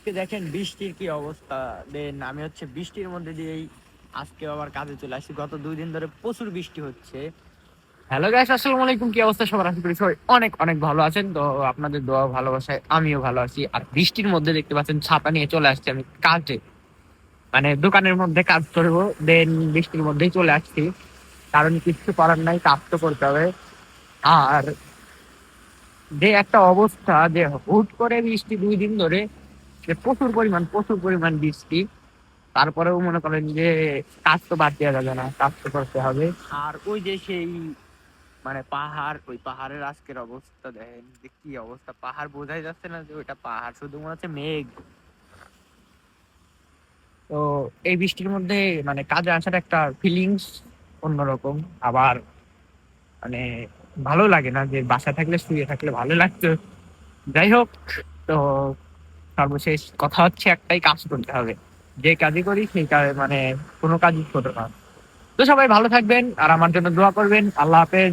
আজকে দেখেন বৃষ্টির কি অবস্থা। দেন আমি হচ্ছে বৃষ্টির মধ্যে দিয়েই আজকে আবার কাজে চলে আসি। গত 2 দিন ধরে প্রচুর বৃষ্টি হচ্ছে। হ্যালো গাইস, আসসালামু আলাইকুম। কি অবস্থা সবার? আশা করি সবাই অনেক অনেক ভালো আছেন। তো আপনাদের দোয়া ভালোবাসায় আমিও ভালো আছি। আর বৃষ্টির মধ্যে দেখতে পাচ্ছেন ছাতা নিয়ে চলে আসছি আমি কাজে, মানে দোকানের মধ্যে কাজ করবো। দেন বৃষ্টির মধ্যেই চলে আসছি, কারণ কিছু করার নাই, কাজ তো করতে হবে। আর যে একটা অবস্থা, যে হুট করে বৃষ্টি 2 দিন ধরে, যে প্রচুর পরিমাণ বৃষ্টি, তারপরেও মনে করেন যে কাজ তো বাদ দেওয়া যাবে না, কাজ তো করতে হবে। আর ওই যে সেই মানে পাহাড়, ওই পাহাড়ের আজকের অবস্থা দেখেন যে কি অবস্থা। পাহাড় বোঝাই যাচ্ছে না যে ওইটা পাহাড়, শুধু মনে হচ্ছে মেঘ। তো এই বৃষ্টির মধ্যে মানে কাজে আসার একটা ফিলিংস অন্যরকম। আবার মানে ভালো লাগে না যে বাসায় থাকলে, শুয়ে থাকলে ভালো লাগতো। যাই হোক, তো সর্বশেষ কথা হচ্ছে একটাই, কাজ করতে হবে। যে কাজই করি সেই কাজ মানে কোনো কাজই ছোট না। তো সবাই ভালো থাকবেন আর আমার জন্য দোয়া করবেন। আল্লাহ হাফেজ।